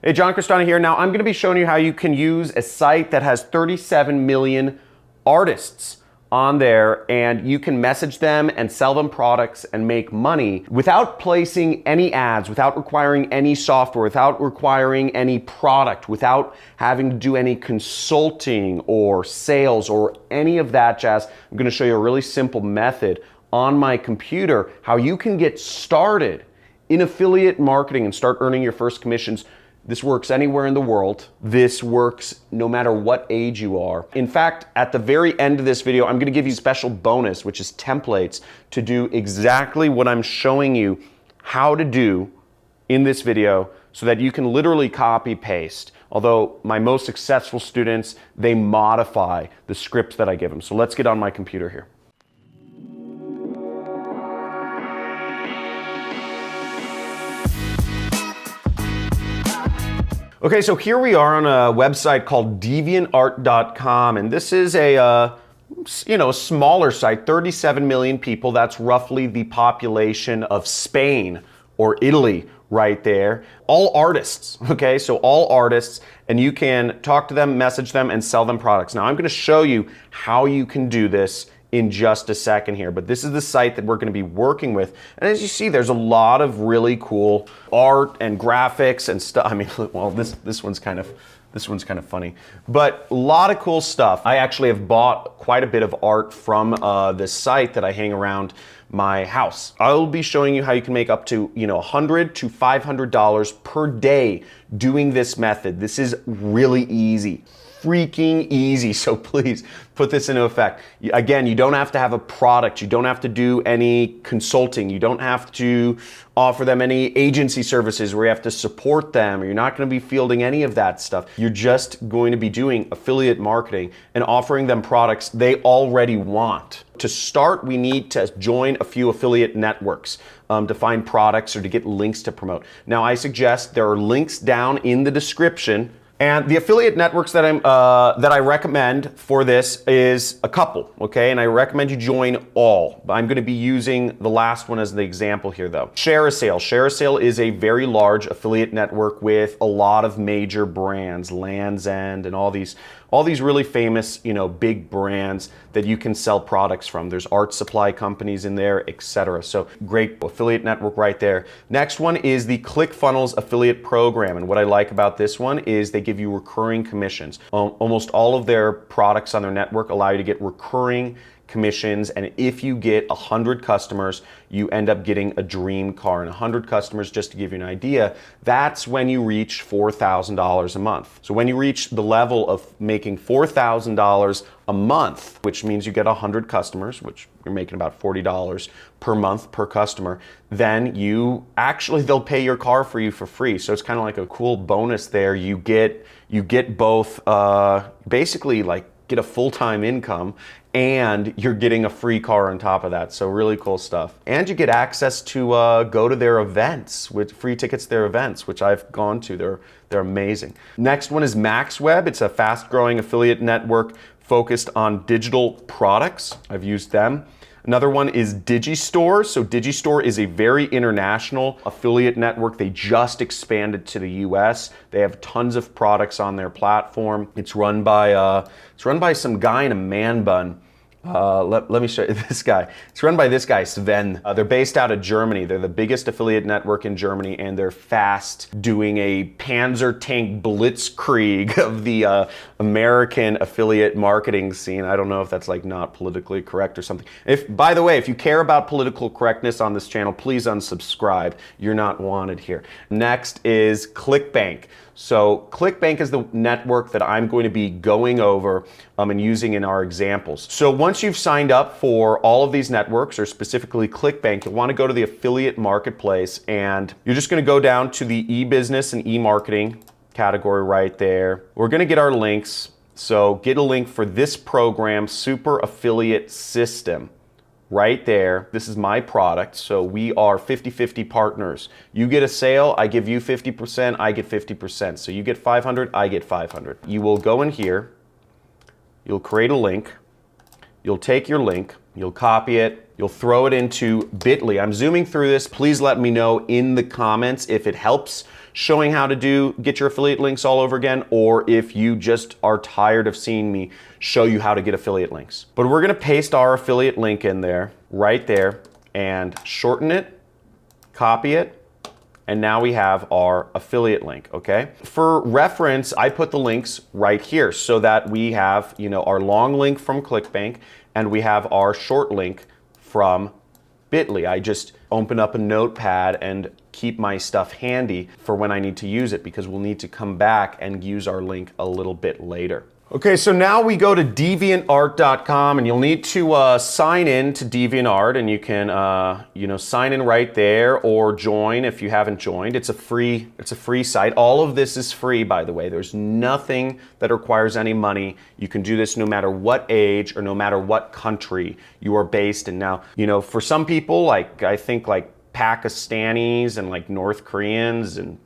Hey, John Crestani here. Now I'm going to be showing you how you can use a site that has 37 million artists on there, and you can message them and sell them products and make money without placing any ads, without requiring any software, without requiring any product, without having to do any consulting or sales or any of that jazz. I'm going to show you a really simple method on my computer how you can get started in affiliate marketing and start earning your first commissions. This works anywhere in the world. This works no matter what age you are. In fact, at the very end of this video, I'm gonna give you a special bonus, which is templates to do exactly what I'm showing you how to do in this video so that you can literally copy paste. Although my most successful students, they modify the script that I give them. So let's get on my computer here. Okay, so here we are on a website called deviantart.com, and this is a smaller site, 37 million people. That's roughly the population of Spain or Italy right there. All artists, okay? So all artists, and you can talk to them, message them, and sell them products. Now I'm gonna show you how you can do this in just a second here, but this is the site that we're going to be working with. And as you see, there's a lot of really cool art and graphics and stuff. I mean, well, this one's kind of funny, but a lot of cool stuff. I actually have bought quite a bit of art from this site that I hang around my house. I'll be showing you how you can make up to $100 to $500 per day doing this method. This is really easy. Freaking easy, so please put this into effect. Again, you don't have to have a product, you don't have to do any consulting, you don't have to offer them any agency services where you have to support them, or you're not going to be fielding any of that stuff. You're just going to be doing affiliate marketing and offering them products they already want. To start, we need to join a few affiliate networks to find products or to get links to promote. Now, I suggest there are links down in the description. And the affiliate networks that I recommend for this is a couple, okay? And I recommend you join all. I'm going to be using the last one as the example here, though. ShareASale. ShareASale is a very large affiliate network with a lot of major brands, Land's End, and all these really famous, big brands that you can sell products from. There's art supply companies in there, etc. So great affiliate network right there. Next one is the ClickFunnels affiliate program. And what I like about this one is they give you recurring commissions. Almost all of their products on their network allow you to get recurring commissions, and if you get 100 customers, you end up getting a dream car. And 100 customers, just to give you an idea, that's when you reach $4,000 a month. So when you reach the level of making $4,000 a month, which means you get 100 customers, which you're making about $40 per month per customer, then they'll pay your car for you for free. So it's kind of like a cool bonus there. You get both, basically like get a full-time income, and you're getting a free car on top of that. So really cool stuff. And you get access to go to their events with free tickets to their events, which I've gone to. They're amazing. Next one is MaxWeb. It's a fast-growing affiliate network focused on digital products. I've used them. Another one is Digistore. So Digistore is a very international affiliate network. They just expanded to the US. They have tons of products on their platform. It's run by some guy in a man bun. Let me show you this guy. It's run by this guy, Sven. They're based out of Germany. They're the biggest affiliate network in Germany, and they're fast doing a Panzer tank blitzkrieg of the American affiliate marketing scene. I don't know if that's like not politically correct or something. By the way, if you care about political correctness on this channel, please unsubscribe. You're not wanted here. Next is ClickBank. So ClickBank is the network that I'm going to be going over and using in our examples. So once you've signed up for all of these networks, or specifically ClickBank, you'll want to go to the affiliate marketplace, and you're just going to go down to the e-business and e-marketing category right there. We're going to get our links. So get a link for this program, Super Affiliate System. Right there, this is my product, so we are 50-50 partners. You get a sale, I give you 50%, I get 50%. So you get 500, I get 500. You will go in here, you'll create a link, you'll take your link, you'll copy it, you'll throw it into Bitly. I'm zooming through this. Please let me know in the comments if it helps showing how to get your affiliate links all over again, or if you just are tired of seeing me show you how to get affiliate links. But we're gonna paste our affiliate link in there, right there, and shorten it, copy it, and now we have our affiliate link, okay? For reference, I put the links right here so that we have, our long link from ClickBank and we have our short link from Bitly. I just open up a notepad and keep my stuff handy for when I need to use it, because we'll need to come back and use our link a little bit later. Okay, so now we go to deviantart.com, and you'll need to sign in to DeviantArt, and you can sign in right there or join if you haven't joined. It's a free site. All of this is free, by the way. There's nothing that requires any money. You can do this no matter what age or no matter what country you are based in. Now, for some people, I think Pakistanis and North Koreans and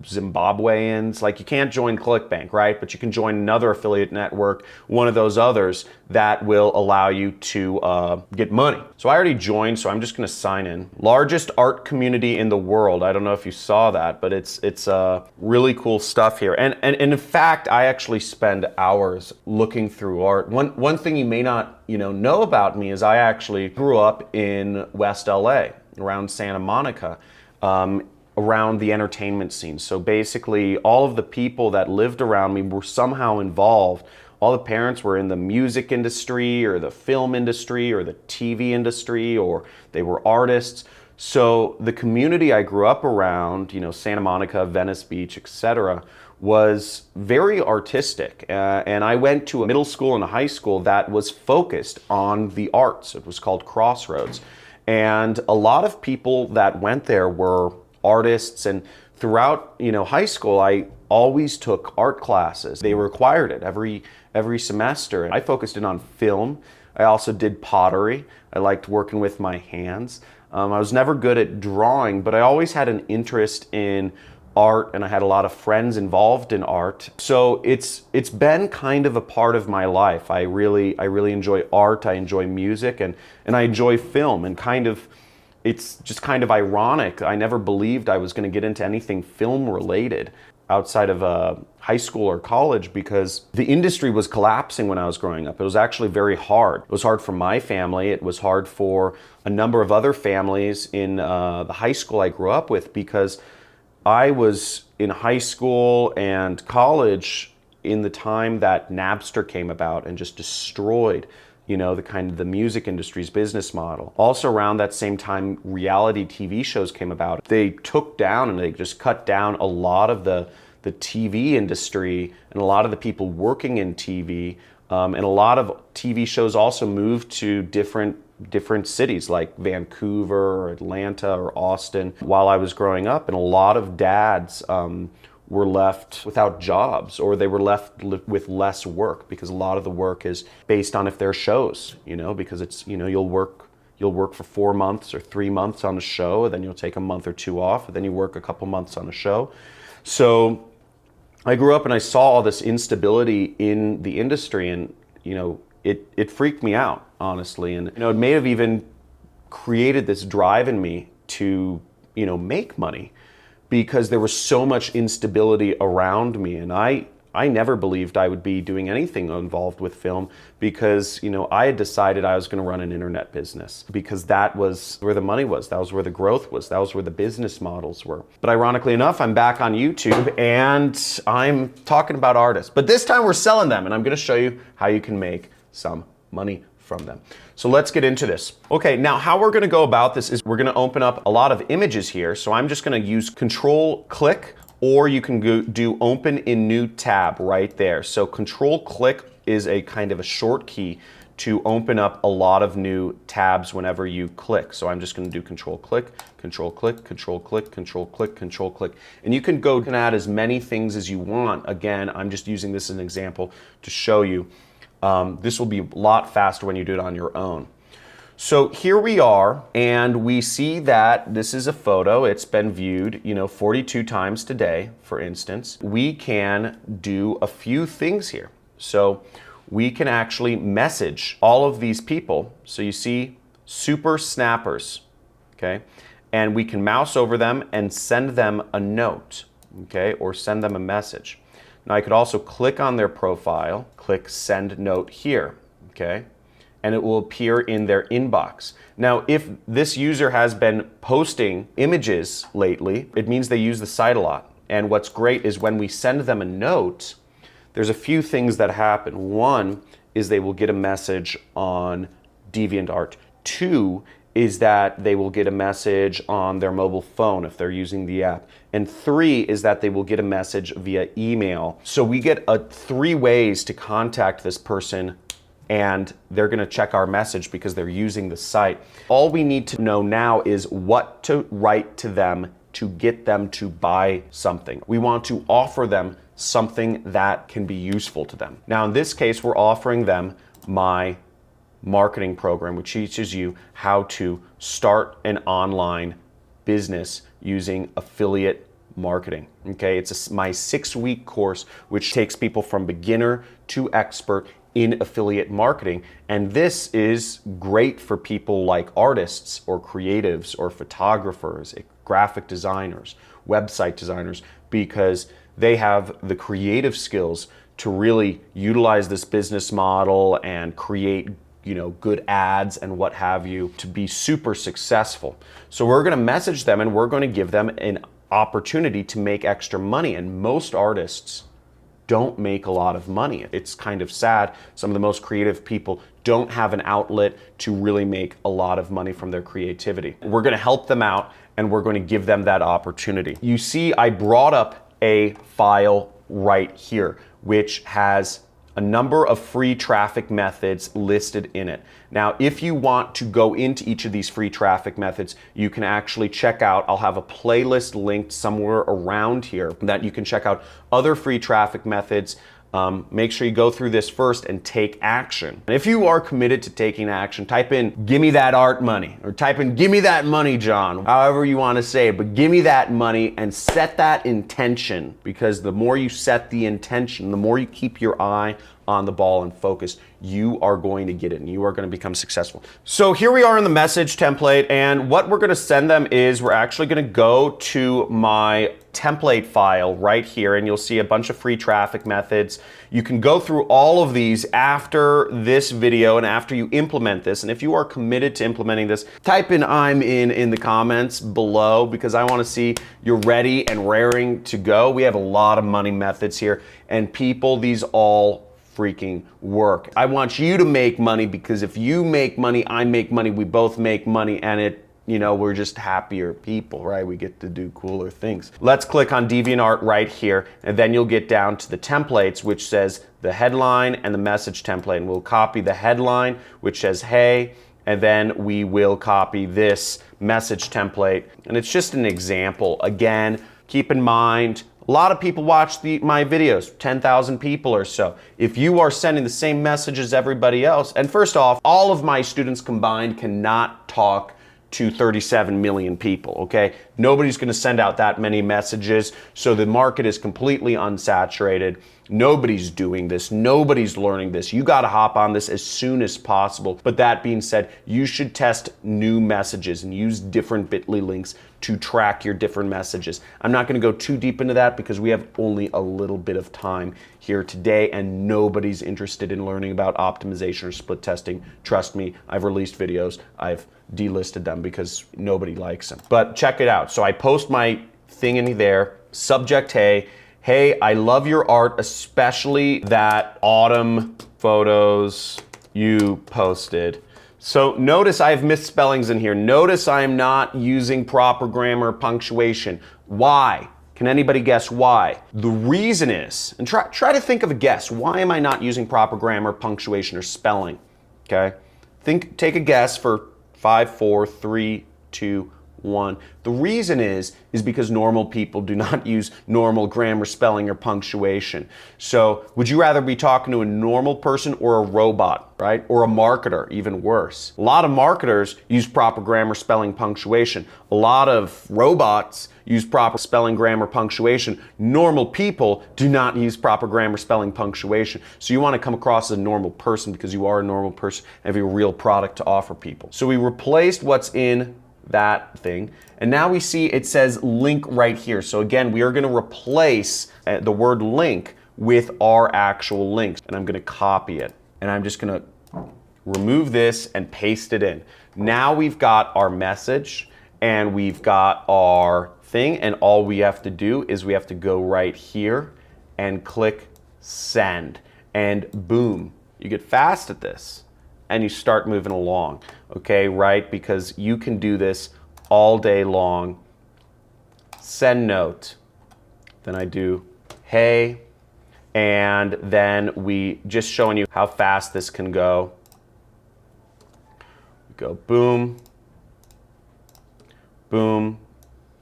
Zimbabweans, you can't join ClickBank, right? But you can join another affiliate network, one of those others that will allow you to get money. So I already joined, so I'm just gonna sign in. Largest art community in the world. I don't know if you saw that, but it's really cool stuff here. And in fact, I actually spend hours looking through art. One thing you may not know about me is I actually grew up in West LA, around Santa Monica. Around the entertainment scene. So basically all of the people that lived around me were somehow involved. All the parents were in the music industry or the film industry or the TV industry, or they were artists. So the community I grew up around, Santa Monica, Venice Beach, etc., was very artistic. And I went to a middle school and a high school that was focused on the arts. It was called Crossroads. And a lot of people that went there were artists, and throughout high school I always took art classes. They required it every semester. I focused in on film. I also did pottery. I liked working with my hands. I was never good at drawing, but I always had an interest in art, and I had a lot of friends involved in art. So it's been kind of a part of my life. I really enjoy art. I enjoy music, and I enjoy film, and it's just kind of ironic. I never believed I was going to get into anything film related outside of high school or college, because the industry was collapsing when I was growing up. It was actually very hard. It was hard for my family. It was hard for a number of other families in the high school I grew up with, because I was in high school and college in the time that Napster came about and just destroyed the music industry's business model. Also around that same time, reality TV shows came about. They took down and they just cut down a lot of the TV industry and a lot of the people working in TV. And a lot of TV shows also moved to different cities like Vancouver or Atlanta or Austin while I was growing up. And a lot of dads were left without jobs, or they were left with less work, because a lot of the work is based on if there are shows, because it's, you'll work for 4 months or 3 months on a show, and then you'll take a month or two off, and then you work a couple months on a show. So I grew up and I saw all this instability in the industry, and it freaked me out, honestly. And it may have even created this drive in me to make money, because there was so much instability around me. And I never believed I would be doing anything involved with film, because I had decided I was going to run an internet business, because that was where the money was, that was where the growth was, that was where the business models were. But ironically enough, I'm back on YouTube and I'm talking about artists, but this time we're selling them, and I'm going to show you how you can make some money from them. So let's get into this. Okay, now how we're gonna go about this is we're gonna open up a lot of images here. So I'm just gonna use Control Click, or you can do Open in New Tab right there. So Control Click is a kind of a short key to open up a lot of new tabs whenever you click. So I'm just gonna do Control Click, Control Click, Control Click, Control Click, Control Click. And you can add as many things as you want. Again, I'm just using this as an example to show you. This will be a lot faster when you do it on your own. So here we are, and we see that this is a photo. It's been viewed, 42 times today, for instance. We can do a few things here. So we can actually message all of these people. So you see super snappers, okay? And we can mouse over them and send them a note, okay? Or send them a message. Now I could also click on their profile, click send note here, okay? And it will appear in their inbox. Now, if this user has been posting images lately, it means they use the site a lot. And what's great is when we send them a note, there's a few things that happen. One is they will get a message on Deviant Art. Two is that they will get a message on their mobile phone if they're using the app. And three is that they will get a message via email. So we get 3 ways to contact this person, and they're gonna check our message because they're using the site. All we need to know now is what to write to them to get them to buy something. We want to offer them something that can be useful to them. Now in this case, we're offering them my marketing program, which teaches you how to start an online business using affiliate marketing. Okay, it's my 6-week course which takes people from beginner to expert in affiliate marketing. And this is great for people like artists or creatives or photographers, graphic designers, website designers, because they have the creative skills to really utilize this business model and create, you know, good ads and what have you to be super successful. So we're going to message them and we're going to give them an opportunity to make extra money. And most artists don't make a lot of money. It's kind of sad. Some of the most creative people don't have an outlet to really make a lot of money from their creativity. We're going to help them out and we're going to give them that opportunity. You see, I brought up a file right here, which has a number of free traffic methods listed in it. Now, if you want to go into each of these free traffic methods, you can actually check out, I'll have a playlist linked somewhere around here that you can check out other free traffic methods. Make sure you go through this first and take action. And if you are committed to taking action, type in, "Give me that art money," or type in, "Give me that money, John," however you want to say it, but give me that money and set that intention, because the more you set the intention, the more you keep your eye on the ball and focus, you are going to get it and you are going to become successful. So here we are in the message template, and what we're going to send them is we're actually going to go to my template file right here, and you'll see a bunch of free traffic methods. You can go through all of these after this video and after you implement this. And if you are committed to implementing this, type in "I'm in the comments below, because I want to see you're ready and raring to go. We have a lot of money methods here, and people, these all freaking work. I want you to make money, because if you make money, I make money, we both make money, and it, you know, we're just happier people, right? We get to do cooler things. Let's click on Deviant Art right here, and then you'll get down to the templates, which says the headline and the message template. And we'll copy the headline, which says, "Hey," and then we will copy this message template. And it's just an example. Again, keep in mind, a lot of people watch my videos, 10,000 people or so. If you are sending the same message as everybody else, and first off, all of my students combined cannot talk to 37 million people, okay? Nobody's gonna send out that many messages, so the market is completely unsaturated. Nobody's doing this, nobody's learning this. You gotta hop on this as soon as possible. But that being said, you should test new messages and use different bit.ly links to track your different messages. I'm not gonna go too deep into that because we have only a little bit of time here today and nobody's interested in learning about optimization or split testing. Trust me, I've released videos, I've delisted them because nobody likes them. But check it out. So I post my thing in there, subject, hey, I love your art, especially that autumn photos you posted. So notice I have misspellings in here. Notice I am not using proper grammar, punctuation. Why? Can anybody guess why? The reason is, and try to think of a guess. Why am I not using proper grammar, punctuation, or spelling? Okay? Take a guess for 5, 4, 3, 2, 1. The reason is because normal people do not use normal grammar, spelling, or punctuation. So would you rather be talking to a normal person or a robot, right? Or a marketer, even worse. A lot of marketers use proper grammar, spelling, punctuation. A lot of robots use proper spelling, grammar, punctuation. Normal people do not use proper grammar, spelling, punctuation. So you want to come across as a normal person because you are a normal person and have a real product to offer people. So we replaced what's in that thing, and now we see it says link right here. So again, we are going to replace the word link with our actual links, and I'm going to copy it, and I'm just going to remove this and paste it in. Now we've got our message and we've got our thing, and all we have to do is we have to go right here and click send, and boom, you get fast at this and you start moving along, okay, right? Because you can do this all day long. Send note, then I do hey, and then we just showing you how fast this can go. We go boom, boom,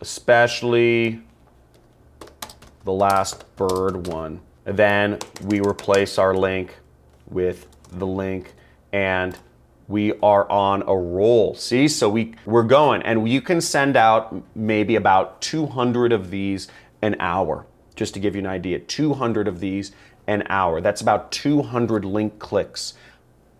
especially the last bird one. And then we replace our link with the link, and we are on a roll. See, so we're going, and you can send out maybe about 200 of these an hour. Just to give you an idea, 200 of these an hour. That's about 200 link clicks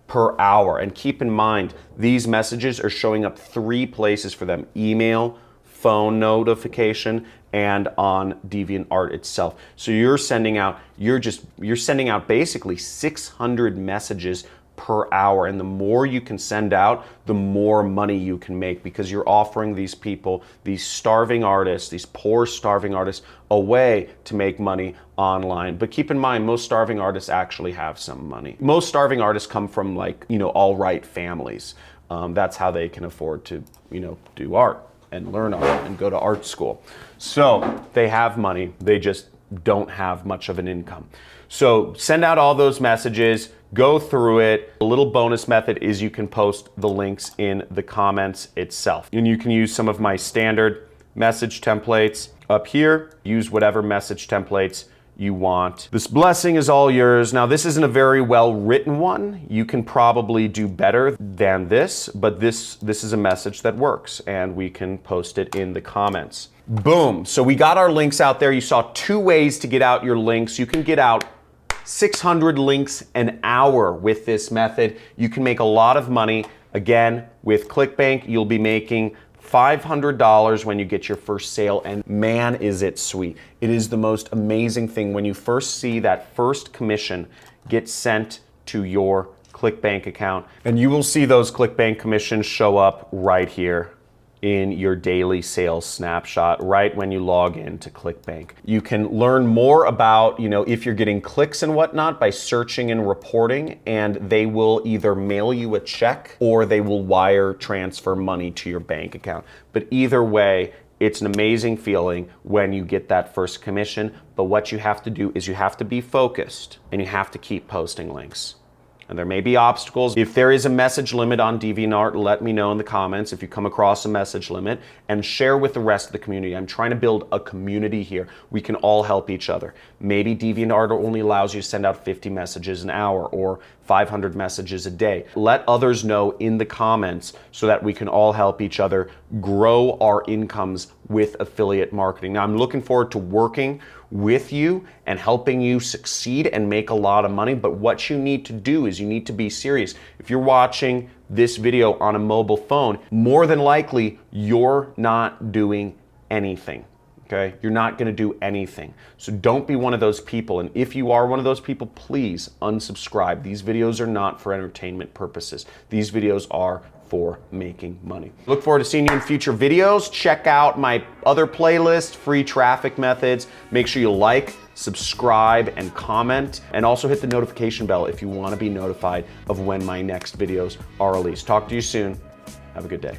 per hour. And keep in mind, these messages are showing up 3 places for them: email, phone notification, and on Deviant Art itself. So you're sending out basically 600 messages per hour, and the more you can send out, the more money you can make, because you're offering these people, these starving artists, these poor starving artists, a way to make money online. But keep in mind, most starving artists actually have some money. Most starving artists come from, like, all right families. That's how they can afford to, do art and learn art and go to art school. So they have money, they just don't have much of an income. So send out all those messages, go through it. A little bonus method is you can post the links in the comments itself. And you can use some of my standard message templates up here. Use whatever message templates you want. This blessing is all yours. Now, this isn't a very well written one. You can probably do better than this, but this is a message that works, and we can post it in the comments. Boom. So we got our links out there. You saw 2 ways to get out your links. You can get out 600 links an hour with this method. You can make a lot of money. Again, with ClickBank, you'll be making $500 when you get your first sale, and man, is it sweet. It is the most amazing thing when you first see that first commission get sent to your ClickBank account, and you will see those ClickBank commissions show up right here in your daily sales snapshot right when you log into ClickBank. You can learn more about, if you're getting clicks and whatnot by searching and reporting, and they will either mail you a check or they will wire transfer money to your bank account. But either way, it's an amazing feeling when you get that first commission. But what you have to do is you have to be focused and you have to keep posting links. And there may be obstacles. If there is a message limit on DeviantArt, let me know in the comments if you come across a message limit, and share with the rest of the community. I'm trying to build a community here. We can all help each other. Maybe DeviantArt only allows you to send out 50 messages an hour or 500 messages a day. Let others know in the comments so that we can all help each other grow our incomes with affiliate marketing. Now, I'm looking forward to working with you and helping you succeed and make a lot of money. But what you need to do is you need to be serious. If you're watching this video on a mobile phone, more than likely you're not doing anything. Okay? You're not going to do anything. So don't be one of those people. And if you are one of those people, please unsubscribe. These videos are not for entertainment purposes. These videos are for making money. Look forward to seeing you in future videos. Check out my other playlist, Free Traffic Methods. Make sure you like, subscribe, and comment, and also hit the notification bell if you want to be notified of when my next videos are released. Talk to you soon. Have a good day.